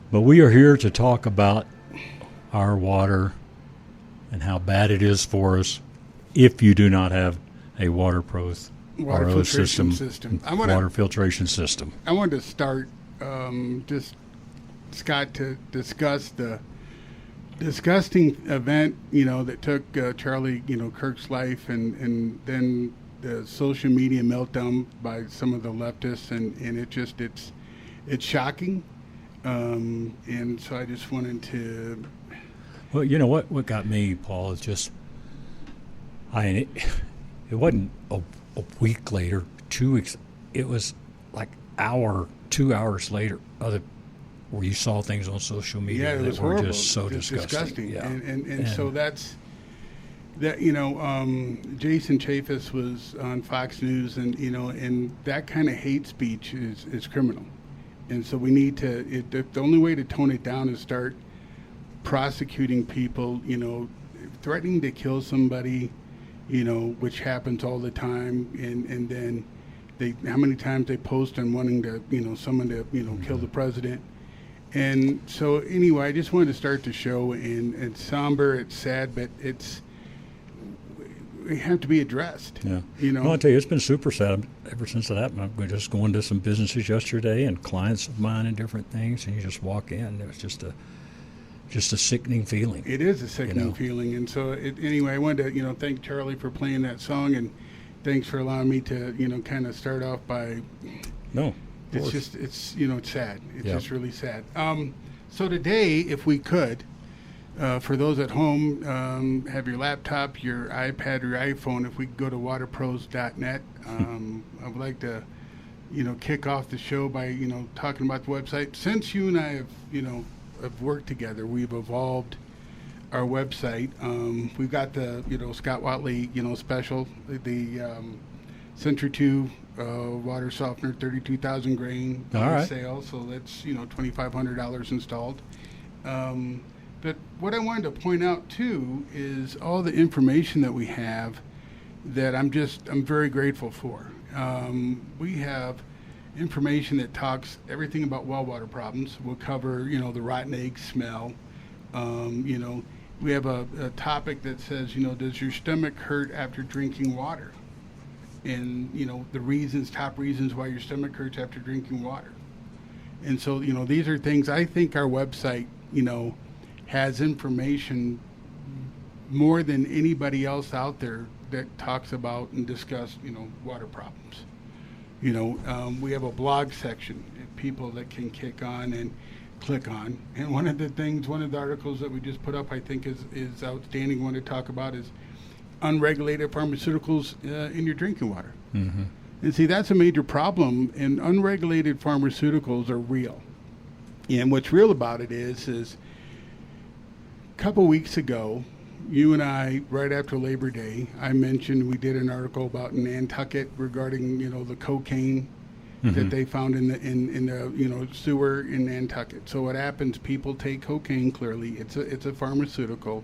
But we are here to talk about our water and how bad it is for us if you do not have a water Water filtration system. Water filtration system. I wanted to start just, Scott, to discuss the disgusting event, that took Charlie, Kirk's life, and then the social media meltdown by some of the leftists, and it's shocking. And so I just wanted to. Well, you know what got me, Paul, is just it wasn't a week later, 2 weeks. It was like 2 hours later, where you saw things on social media that were just so disgusting. Yeah. And so that's that. Jason Chaffetz was on Fox News, and that kind of hate speech is criminal. And so we need to. The only way to tone it down is start prosecuting people. Threatening to kill somebody. Which happens all the time, and then how many times they post on wanting to, someone to, kill the president. And so anyway, I just wanted to start the show, and it's somber, it's sad, but we have to be addressed. Yeah. Well, I'll tell you, it's been super sad ever since that happened. I'm just going to some businesses yesterday and clients of mine and different things, and you just walk in, it was just a sickening feeling. It is a sickening feeling. And so anyway, I wanted to, thank Charlie for playing that song, and thanks for allowing me to, kind of start off by. No. It's just, it's sad. It's just really sad. So today, if we could, for those at home, have your laptop, your iPad, or your iPhone, if we could go to waterpros.net, I would like to, kick off the show by, talking about the website. Since you and I have worked together, we've evolved our website. We've got the, Scott Watley, special, the Century 2 water softener, 32,000 grain sale. So that's, $2,500 installed. But what I wanted to point out too is all the information that we have that I'm very grateful for. We have information that talks everything about well water problems. We'll cover, the rotten egg smell. We have a topic that says, does your stomach hurt after drinking water? And, the top reasons why your stomach hurts after drinking water. And so, these are things I think our website, has information more than anybody else out there that talks about and discuss, water problems. We have a blog section, people that can click on. And one of the articles that we just put up, I think is outstanding. One to talk about is unregulated pharmaceuticals in your drinking water. Mm-hmm. And see, that's a major problem, and unregulated pharmaceuticals are real. And what's real about it is a couple weeks ago, you and I, right after Labor Day, I mentioned we did an article about Nantucket regarding, the cocaine that they found in the sewer in Nantucket. So what happens? People take cocaine. Clearly, it's a pharmaceutical.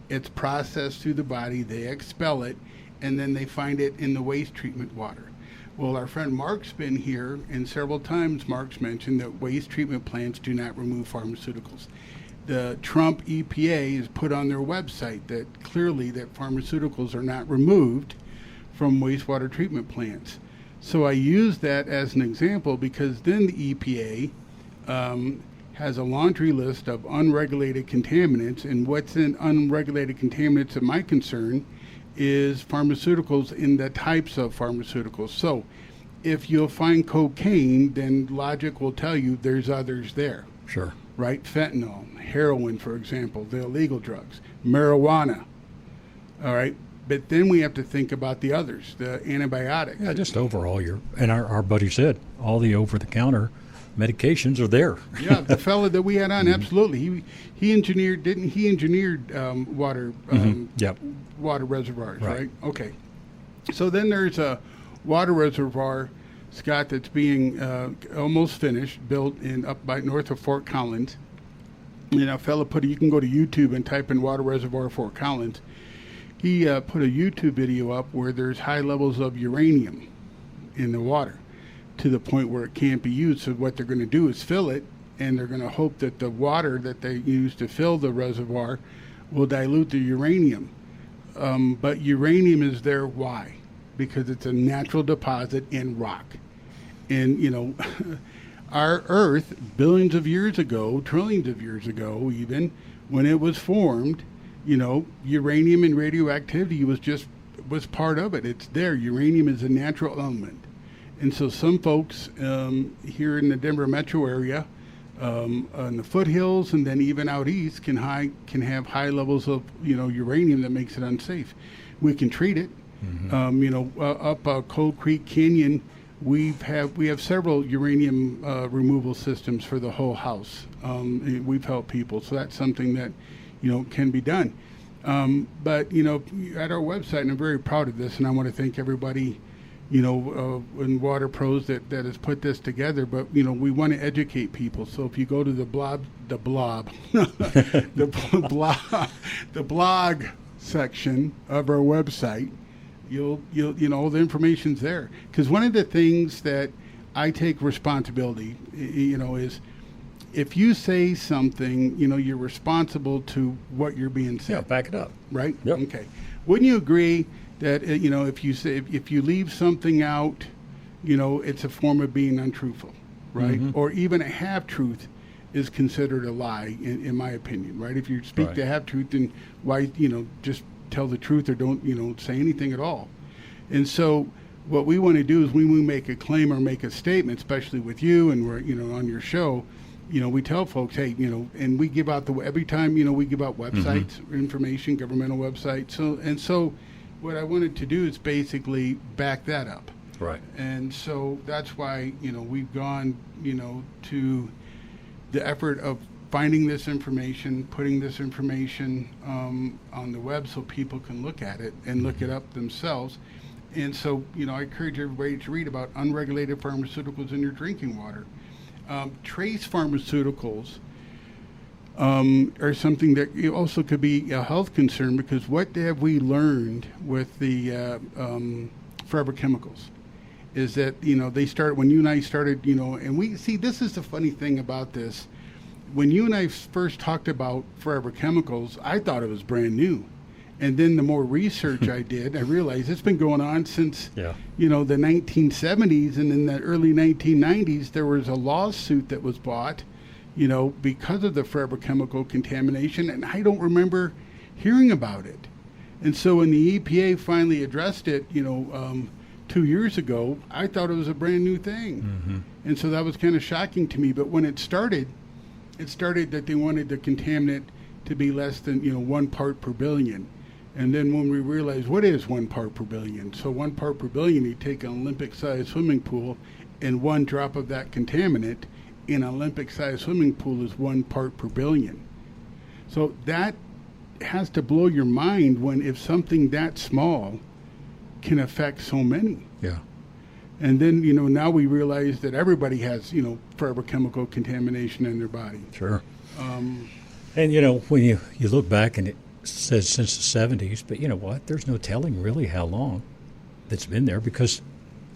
It's processed through the body. They expel it, and then they find it in the waste treatment water. Well, our friend Mark's been here, and several times Mark's mentioned that waste treatment plants do not remove pharmaceuticals. The Trump EPA has put on their website that clearly that pharmaceuticals are not removed from wastewater treatment plants. So I use that as an example because then the EPA has a laundry list of unregulated contaminants, and what's in unregulated contaminants of my concern is pharmaceuticals in the types of pharmaceuticals. So if you'll find cocaine, then logic will tell you there's others there. Sure. Right? Fentanyl, heroin, for example, the illegal drugs, marijuana. All right. But then we have to think about the others, the antibiotics. Yeah, just overall, our buddy said all the over-the-counter medications are there. Yeah, the fellow that we had on, absolutely. He engineered water water reservoirs, right? Okay. So then there's a water reservoir, Scott, that's being almost finished, built up by north of Fort Collins. And a fellow you can go to YouTube and type in water reservoir Fort Collins. He put a YouTube video up where there's high levels of uranium in the water to the point where it can't be used. So what they're going to do is fill it and they're going to hope that the water that they use to fill the reservoir will dilute the uranium. But uranium is there, why? Because it's a natural deposit in rock. And, our Earth, billions of years ago, trillions of years ago even, when it was formed, uranium and radioactivity was part of it. It's there. Uranium is a natural element. And so some folks here in the Denver metro area, on the foothills and then even out east can have high levels of uranium that makes it unsafe. We can treat it. Mm-hmm. Up Cold Creek Canyon, we have several uranium removal systems for the whole house. We've helped people, so that's something that can be done. But at our website, and I'm very proud of this, and I want to thank everybody in Water Pros that has put this together, but we want to educate people. So if you go to the blog section of our website, you'll the information's there. Because one of the things that I take responsibility, is if you say something, you're responsible to what you're being said. Yeah, back it up. Right? Yep. Okay. Wouldn't you agree that if you leave something out, it's a form of being untruthful, right? Mm-hmm. Or even a half truth is considered a lie, in my opinion, right? If you speak to half truth, then why just tell the truth or don't say anything at all? And so what we want to do is when we make a claim or make a statement, especially with you and we're on your show, we tell folks, hey, and we give out every time we give out websites, mm-hmm. information, governmental websites. So what I wanted to do is basically back that up. Right. And so that's why, we've gone, to the effort of finding this information, putting this information on the web so people can look at it and look it up themselves. And so, I encourage everybody to read about unregulated pharmaceuticals in your drinking water. Trace pharmaceuticals are something that also could be a health concern, because what have we learned with the forever chemicals is that they start when you and I started, and we see, this is the funny thing about this. When you and I first talked about forever chemicals, I thought it was brand new. And then the more research I did, I realized it's been going on since, the 1970s. And in the early 1990s, there was a lawsuit that was brought, because of the forever chemical contamination. And I don't remember hearing about it. And so when the EPA finally addressed it, 2 years ago, I thought it was a brand new thing. Mm-hmm. And so that was kind of shocking to me. But when it started that they wanted the contaminant to be less than 1 part per billion. And then when we realized what is 1 part per billion, so 1 part per billion, you take an Olympic-sized swimming pool, and 1 drop of that contaminant in an Olympic-sized swimming pool is 1 part per billion. So that has to blow your mind if something that small can affect so many. Yeah. And then, now we realize that everybody has, forever chemical contamination in their body. Sure. And, when you look back and it says since the 70s, but you know what? There's no telling really how long that's been there, because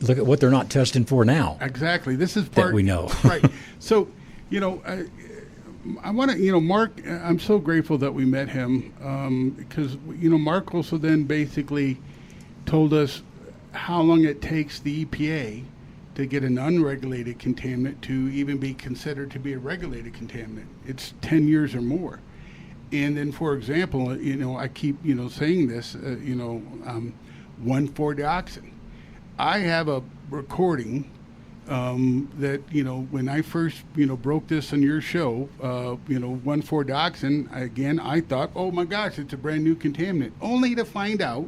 look at what they're not testing for now. Exactly. This is part that we know. Right. So, I want to, Mark, I'm so grateful that we met him, because, Mark also then basically told us how long it takes the EPA to get an unregulated contaminant to even be considered to be a regulated contaminant. It's 10 years or more. And then, for example, I keep, saying this, 1,4-dioxin. I have a recording that, when I first, broke this on your show, 1,4-dioxin, again, I thought, oh my gosh, it's a brand new contaminant, only to find out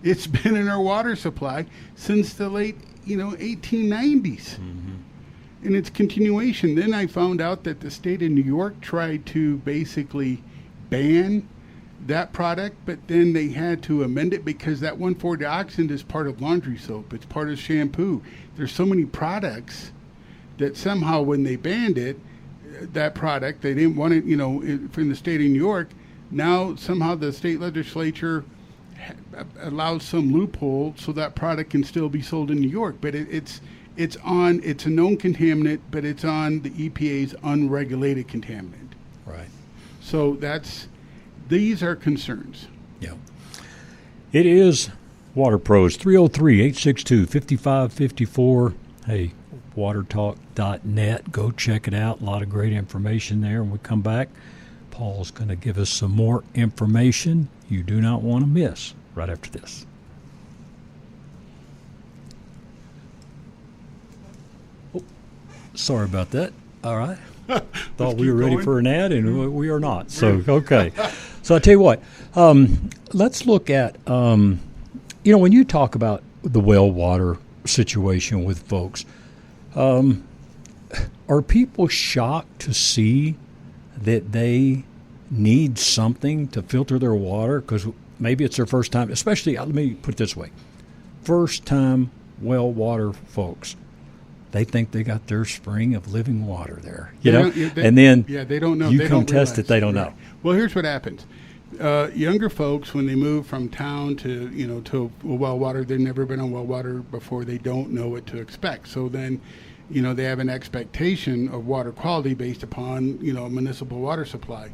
it's been in our water supply since the late, 1890s. Mm-hmm. And its continuation. Then I found out that the state of New York tried to basically ban that product, but then they had to amend it because that 1,4-dioxin is part of laundry soap. It's part of shampoo. There's so many products that somehow when they banned it, that product, they didn't want it, from the state of New York. Now somehow the state legislature allows some loophole so that product can still be sold in New York. But it's it's a known contaminant, but it's on the EPA's unregulated contaminant. Right. So these are concerns. Yeah. It is Water Pros, 303-862-5554. Hey, watertalk.net. Go check it out. A lot of great information there. When we come back, Paul's going to give us some more information you do not want to miss right after this. Oh, sorry about that. All right. Thought we were ready for an ad, and we are not. So, okay. So I tell you what, let's look at, when you talk about the well water situation with folks, are people shocked to see that they need something to filter their water? Because maybe it's their first time, especially, let me put it this way, first-time well water folks. They think they got their spring of living water there, and then they don't know. You they come don't test realize. it, they don't Right. know. Well, here's what happens. Younger folks, when they move from town to well water, they've never been on well water before. They don't know what to expect. So then, they have an expectation of water quality based upon a municipal water supply.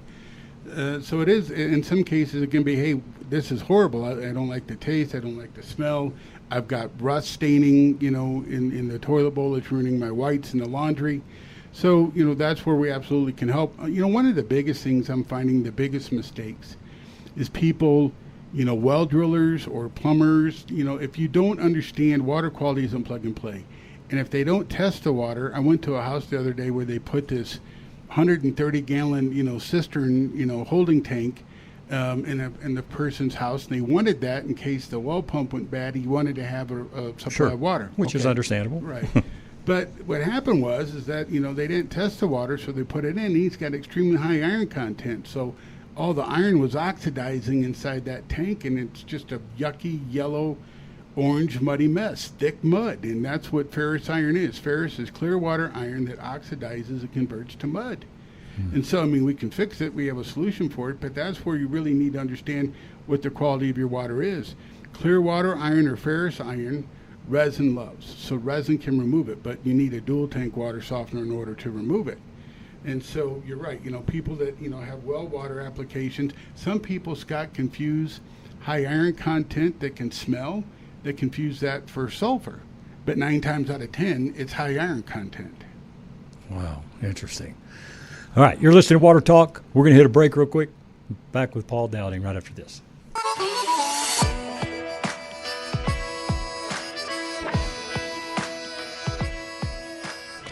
So it is, in some cases, it can be, hey, this is horrible. I don't like the taste. I don't like the smell. I've got rust staining, in the toilet bowl. It's ruining my whites in the laundry. So, that's where we absolutely can help. One of the biggest things I'm finding, the biggest mistakes, is people, well drillers or plumbers, if you don't understand water quality isn't plug and play. And if they don't test the water, I went to a house the other day where they put this 130-gallon, cistern, holding tank in the person's house, and they wanted that in case the well pump went bad. He wanted to have a supply of water, which is understandable, right? But what happened is that they didn't test the water, so they put it in. He's got extremely high iron content, so all the iron was oxidizing inside that tank, and it's just a yucky yellow, orange, muddy mess, thick mud, and that's what ferrous iron is. Ferrous is clear water iron that oxidizes and converts to mud. And so, we can fix it. We have a solution for it, but that's where you really need to understand what the quality of your water is. Clear water iron or ferrous iron, resin loves. So resin can remove it, but you need a dual tank water softener in order to remove it. And so you're right. People that, have well water applications, some people, Scott, confuse high iron content that can smell, they confuse that for sulfur. But 9 times out of 10, it's high iron content. Wow, interesting. All right, you're listening to Water Talk. We're going to hit a break real quick. Back with Paul Dowding right after this.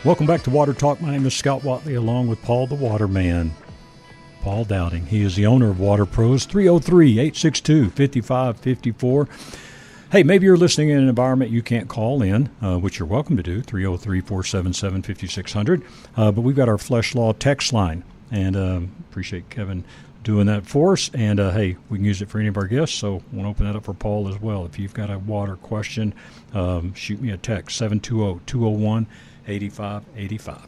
Welcome back to Water Talk. My name is Scott Watley, along with Paul the Waterman, Paul Dowding. He is the owner of Water Pros, 303-862-5554. Hey, maybe you're listening in an environment you can't call in, which you're welcome to do, 303-477-5600. But we've got our Flesh Law text line, and appreciate Kevin doing that for us. And, hey, we can use it for any of our guests, so I want to open that up for Paul as well. If you've got a water question, shoot me a text, 720-201-8585.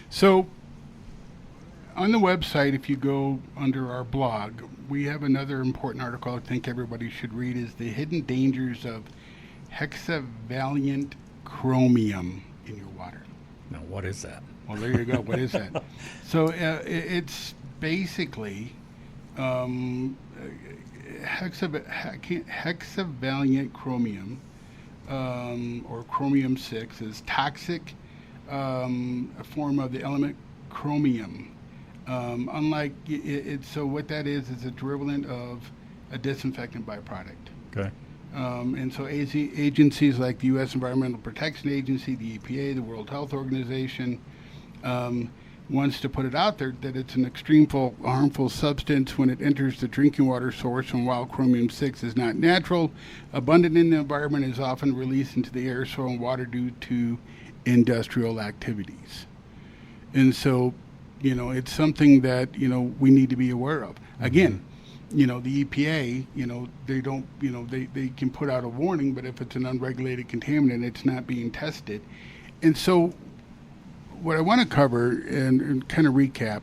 So on the website, if you go under our blog, we have another important article I think everybody should read, is the hidden dangers of hexavalent chromium in your water. Now, what is that? Well, there you go. What is that? So it's basically hexavalent chromium, or chromium 6, is toxic, a form of the element chromium. Unlike so what that is a derivative of a disinfectant byproduct. Okay. And so agencies like the U.S. Environmental Protection Agency, the EPA, the World Health Organization, wants to put it out there that it's an extreme harmful substance when it enters the drinking water source, and while chromium-6 is not natural, abundant in the environment, is often released into the air, soil, and water due to industrial activities. And so, it's something that, we need to be aware of. Again, the EPA, they don't, they can put out a warning, but if it's an unregulated contaminant, it's not being tested. And so what I want to cover and kind of recap,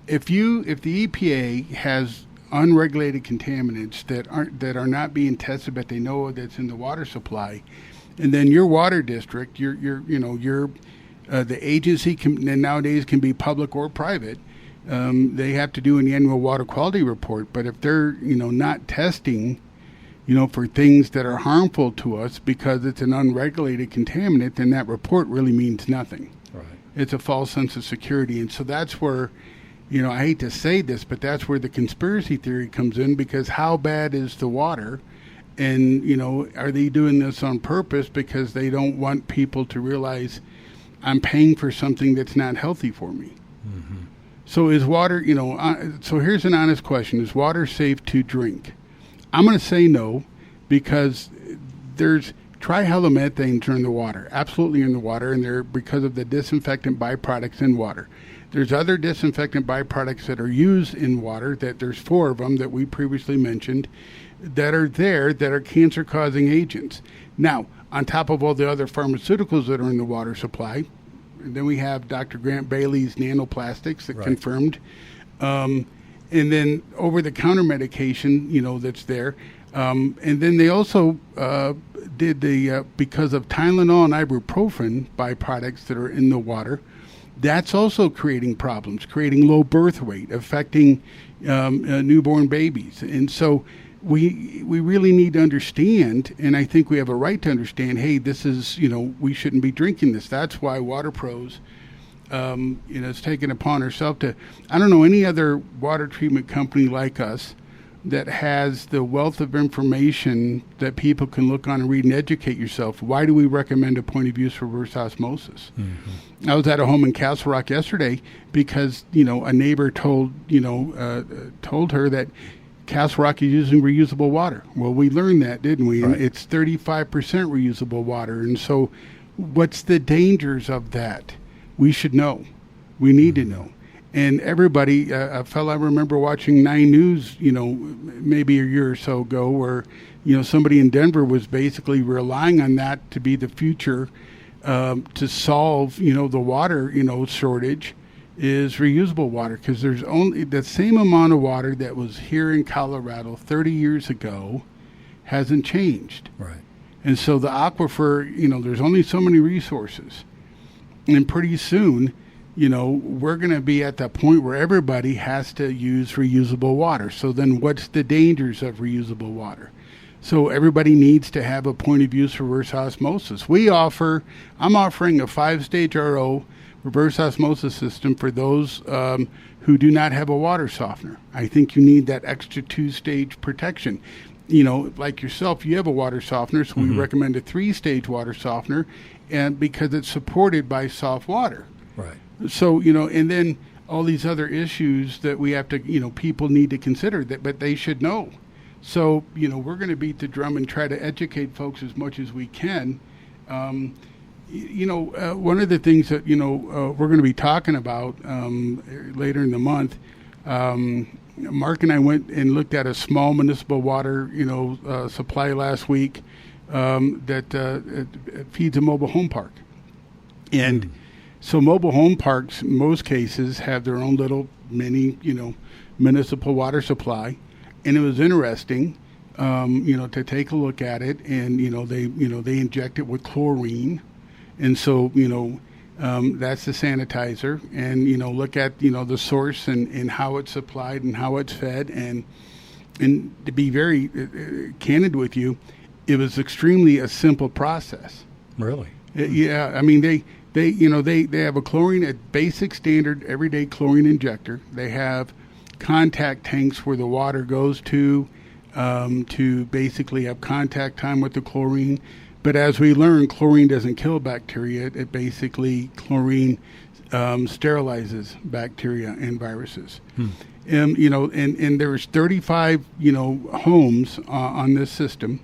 if the EPA has unregulated contaminants that are not being tested, but they know that's in the water supply, And then your water district, the agency and nowadays can be public or private. They have to do an annual water quality report. But if they're, not testing, for things that are harmful to us because it's an unregulated contaminant, then that report really means nothing. Right. It's a false sense of security. And so that's where, I hate to say this, but that's where the conspiracy theory comes in, because how bad is the water? And, are they doing this on purpose because they don't want people to realize I'm paying for something that's not healthy for me? Mm-hmm. So is water, so here's an honest question. Is water safe to drink? I'm going to say no, because there's trihalomethanes are in the water, absolutely in the water, and they're because of the disinfectant byproducts in water. There's other disinfectant byproducts that are used in water, that there's 4 of them that we previously mentioned, that are there that are cancer-causing agents. Now, on top of all the other pharmaceuticals that are in the water supply, then we have Dr. Grant Bailey's nanoplastics that confirmed. And then over-the-counter medication, that's there. And then they also did because of Tylenol and ibuprofen byproducts that are in the water, that's also creating problems, creating low birth weight, affecting newborn babies. And so we really need to understand, and I think we have a right to understand, hey, this is, we shouldn't be drinking this. That's why Water Pros has taken upon herself to, I don't know any other water treatment company like us that has the wealth of information that people can look on and read and educate yourself. Why do we recommend a point of use reverse osmosis? Mm-hmm. I was at a home in Castle Rock yesterday because, a neighbor told her that Castle Rock is using reusable water. Well, we learned that, didn't we? Right. And it's 35% reusable water. And so what's the dangers of that? We should know. We need to know. And everybody, a fellow I remember watching 9 News, maybe a year or so ago, where, somebody in Denver was basically relying on that to be the future to solve, the water, shortage, is reusable water, because there's only the same amount of water that was here in Colorado 30 years ago hasn't changed. Right. And so the aquifer, there's only so many resources. And pretty soon, we're going to be at that point where everybody has to use reusable water. So then what's the dangers of reusable water? So everybody needs to have a point of use reverse osmosis. I'm offering a 5-stage RO reverse osmosis system for those who do not have a water softener. I think you need that extra 2-stage protection. Like yourself, you have a water softener, so we recommend a 3-stage water softener, and because it's supported by soft water. Right. So, and then all these other issues that we have to, people need to consider, but they should know. So, we're going to beat the drum and try to educate folks as much as we can. One of the things that, we're going to be talking about later in the month, Mark and I went and looked at a small municipal water, supply last week that feeds a mobile home park. And so mobile home parks, in most cases, have their own little mini, municipal water supply. And it was interesting, to take a look at it. And, they inject it with chlorine. And so, that's the sanitizer. And, look at, the source and how it's supplied and how it's fed. And to be very candid with you, it was extremely a simple process. Really? Yeah. I mean, they have a chlorine, a basic standard everyday chlorine injector. They have contact tanks where the water goes to basically have contact time with the chlorine. But as we learn, chlorine doesn't kill bacteria. It basically, chlorine sterilizes bacteria and viruses. And there's 35, homes on this system.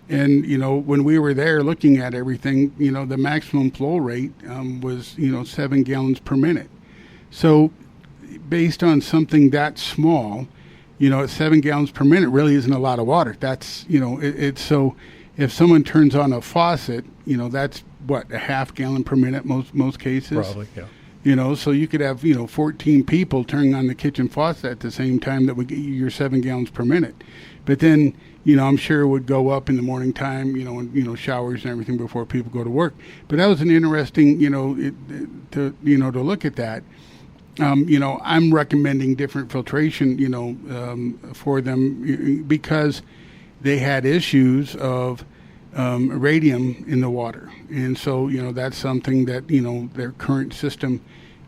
And, when we were there looking at everything, the maximum flow rate was, 7 gallons per minute. So based on something that small, at 7 gallons per minute really isn't a lot of water. That's, it's so if someone turns on a faucet, that's what, a half gallon per minute most cases. Probably, yeah. So you could have, 14 people turning on the kitchen faucet at the same time that would get you your 7 gallons per minute. But then, I'm sure it would go up in the morning time, and, showers and everything before people go to work. But that was an interesting, to look at that. I'm recommending different filtration, for them because they had issues of radium in the water. And so, that's something that, their current system,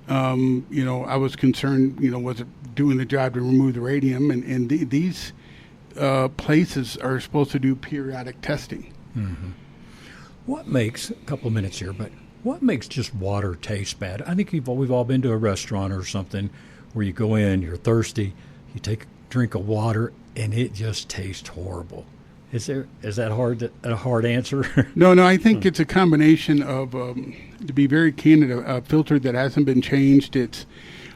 I was concerned, was it doing the job to remove the radium? And these places are supposed to do periodic testing. Mm-hmm. What makes, a couple of minutes here, but what makes just water taste bad? I think we've all been to a restaurant or something where you go in, you're thirsty, you take a drink of water, and it just tastes horrible. Is that a hard answer? No, I think it's a combination of, to be very candid, a filter that hasn't been changed. It's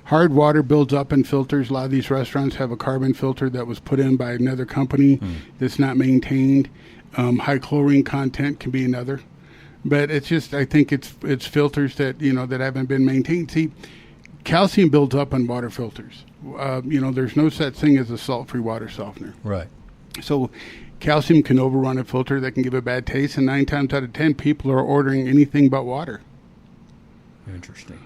hard water builds up in filters. A lot of these restaurants have a carbon filter that was put in by another company that's not maintained. High chlorine content can be another. But it's just, I think it's filters that, that haven't been maintained. See, calcium builds up on water filters. There's no such thing as a salt-free water softener. Right. So calcium can overrun a filter that can give a bad taste, and 9 times out of 10, people are ordering anything but water. Interesting.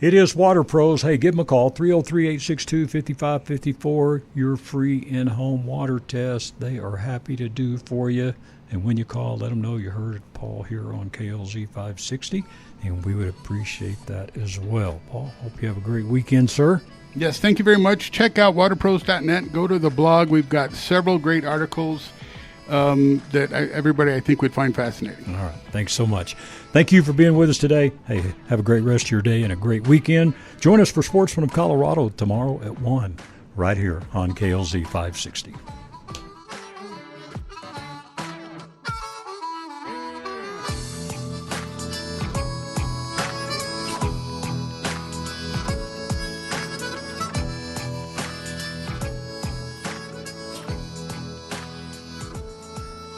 It is Water Pros. Hey, give them a call, 303-862-5554. Your free in-home water test. They are happy to do for you. And when you call, let them know you heard Paul here on KLZ 560, and we would appreciate that as well. Paul, hope you have a great weekend, sir. Yes, thank you very much. Check out waterpros.net. Go to the blog. We've got several great articles that everybody, I think, would find fascinating. All right. Thanks so much. Thank you for being with us today. Hey, have a great rest of your day and a great weekend. Join us for Sportsman of Colorado tomorrow at 1 right here on KLZ 560.